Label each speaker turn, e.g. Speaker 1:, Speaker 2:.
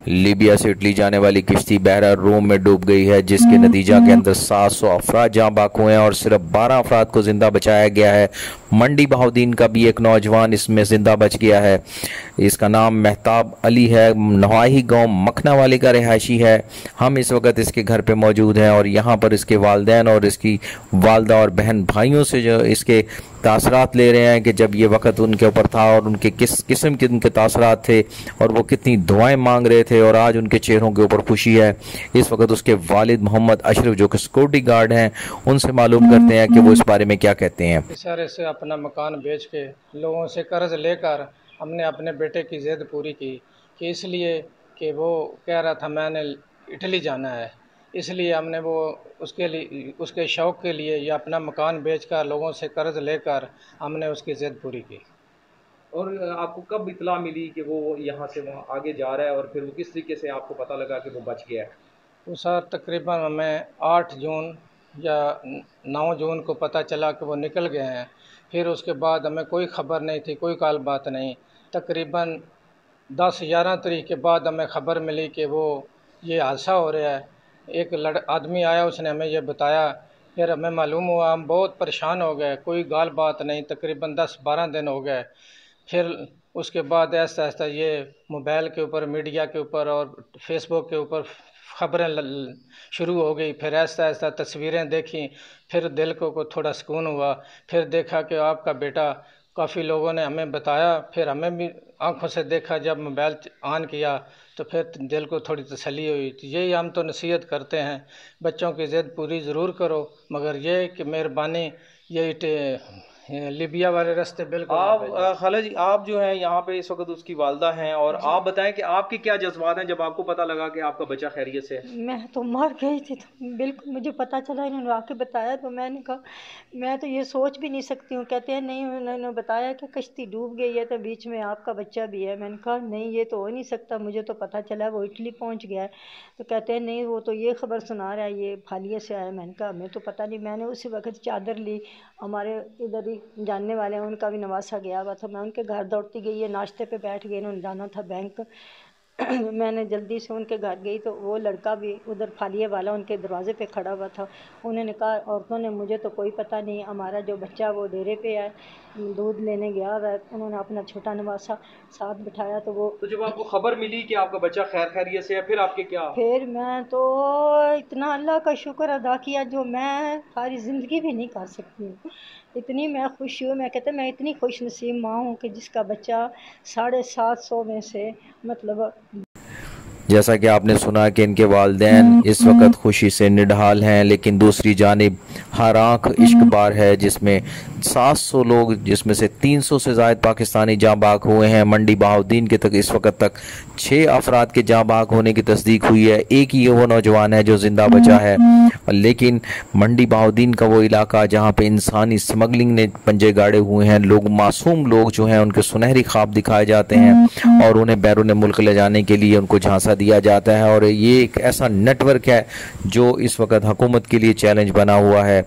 Speaker 1: Libya से Italy जाने वाली किश्ती बहरा रोम में डूब गई है, जिसके नतीजा के अंदर 700 अफराद जाँ बाक हुए हैं और सिर्फ 12 अफराद को जिंदा बचाया गया है। मंडी बहाउद्दीन का भी एक नौजवान इसमें जिंदा बच गया है। इसका नाम महताब अली है, नवाही गांव मखना वाले का रिहायशी है। हम इस वक्त इसके घर पे मौजूद हैं और यहाँ पर इसके वालिदैन और इसकी वालदा और बहन भाइयों से जो इसके तासरात ले रहे हैं कि जब ये वक्त उनके ऊपर था और उनके किस किस्म के उनके तासरात थे और वो कितनी दुआएं मांग रहे थे, और आज उनके चेहरों के ऊपर खुशी है। इस वक्त उसके वालिद मोहम्मद अशरफ जो कि सिक्योरिटी गार्ड हैं, उनसे मालूम करते हैं कि वो इस बारे में क्या कहते हैं।
Speaker 2: इशारे से अपना मकान बेच के लोगों से कर्ज लेकर हमने अपने बेटे की ज़िद पूरी की कि इसलिए कि वो कह रहा था मैंने इटली जाना है, इसलिए हमने वो उसके लिए उसके शौक़ के लिए या अपना मकान बेचकर लोगों से कर्ज लेकर हमने उसकी ज़िद पूरी की।
Speaker 3: और आपको कब इत्तला मिली कि वो यहाँ से वहाँ आगे जा रहा है, और फिर वो किस तरीके से आपको पता लगा कि वो बच गया है?
Speaker 2: तो सर तकरीबन हमें 8 जून या 9 जून को पता चला कि वो निकल गए हैं। फिर उसके बाद हमें कोई ख़बर नहीं थी, कोई काल बात नहीं। तकरीबन 10-11 तारीख के बाद हमें ख़बर मिली कि वो ये हादसा हो रहा है। एक आदमी आया, उसने हमें ये बताया। फिर हमें मालूम हुआ, हम बहुत परेशान हो गए, कोई गाल बात नहीं। तकरीबन 10-12 दिन हो गए। फिर उसके बाद ऐसा ऐसा ये मोबाइल के ऊपर, मीडिया के ऊपर और फेसबुक के ऊपर ख़बरें शुरू हो गई। फिर ऐसा ऐसा तस्वीरें देखी, फिर दिल को थोड़ा सुकून हुआ। फिर देखा कि आपका बेटा, काफ़ी लोगों ने हमें बताया, फिर हमें भी आंखों से देखा। जब मोबाइल ऑन किया तो फिर दिल को थोड़ी तसल्ली हुई। तो यही हम तो नसीहत करते हैं, बच्चों की ज़िद पूरी ज़रूर करो, मगर ये कि मेहरबानी ये लीबिया वाले रास्ते बिल्कुल।
Speaker 3: आप खाला जी, आप जो है यहाँ पे इस वक्त उसकी वालदा हैं, और आप बताएं कि आपके क्या जज्बात हैं जब आपको पता लगा कि आपका बच्चा खैरियत से है?
Speaker 4: मैं तो मर गई थी, तो बिल्कुल मुझे पता चला, इन्होंने आके बताया तो मैंने कहा मैं तो ये सोच भी नहीं सकती हूँ। कहते हैं नहीं, उन्होंने बताया कि कश्ती डूब गई है तो बीच में आपका बच्चा भी है। मैंने कहा नहीं, ये तो हो नहीं सकता, मुझे तो पता चला वो इटली पहुँच गया है। तो कहते हैं नहीं, वो तो ये खबर सुना रहा है, ये फालिये से आया। मैंने कहा हमें तो पता नहीं। मैंने उसी वक्त चादर ली, हमारे इधर ही जानने वाले हैं, उनका भी नवासा गया हुआ था। मैं उनके घर दौड़ती गई, ये नाश्ते पे बैठ गए, इन्होंने जाना था बैंक। मैंने जल्दी से उनके घर गई तो वो लड़का भी उधर फालिये वाला उनके दरवाज़े पे खड़ा हुआ था। उन्होंने कहा औरतों ने, मुझे तो कोई पता नहीं, हमारा जो बच्चा वो डेरे पे है, दूध लेने गया हुआ है। उन्होंने अपना छोटा नवासा साथ बिठाया। तो
Speaker 3: जब आपको खबर मिली कि आपका बच्चा खैरियत से है, फिर आपके क्या?
Speaker 4: फिर मैं तो इतना अल्लाह का शुक्र अदा किया जो मैं सारी ज़िंदगी भी नहीं कर सकती हूँ। इतनी मैं खुश हूँ। मैं कहते मैं इतनी खुश नसीब माँ हूँ कि जिसका बच्चा 750 में से मतलब।
Speaker 1: जैसा कि आपने सुना कि इनके वालिदैन इस वक्त खुशी से निढाल हैं, लेकिन दूसरी जानिब हर आँख इश्क बार है, जिसमें 700 लोग, जिसमें से 300 से ज़ायद पाकिस्तानी जाँ बाक हुए हैं। मंडी बहाउद्दीन के तक इस वक्त तक 6 अफराद के जाँ बाक होने की तस्दीक हुई है। एक ही वो नौजवान है जो ज़िंदा बचा है। लेकिन मंडी बहाउद्दीन का वो इलाका जहाँ पे इंसानी स्मगलिंग ने पंजे गाड़े हुए हैं, लोग, मासूम लोग जो हैं, उनके सुनहरी ख्वाब दिखाए जाते हैं और उन्हें बैरून मुल्क ले जाने के लिए उनको झांसा दिया जाता है। और ये एक ऐसा नेटवर्क है जो इस वक्त हुकूमत के लिए चैलेंज बना हुआ है।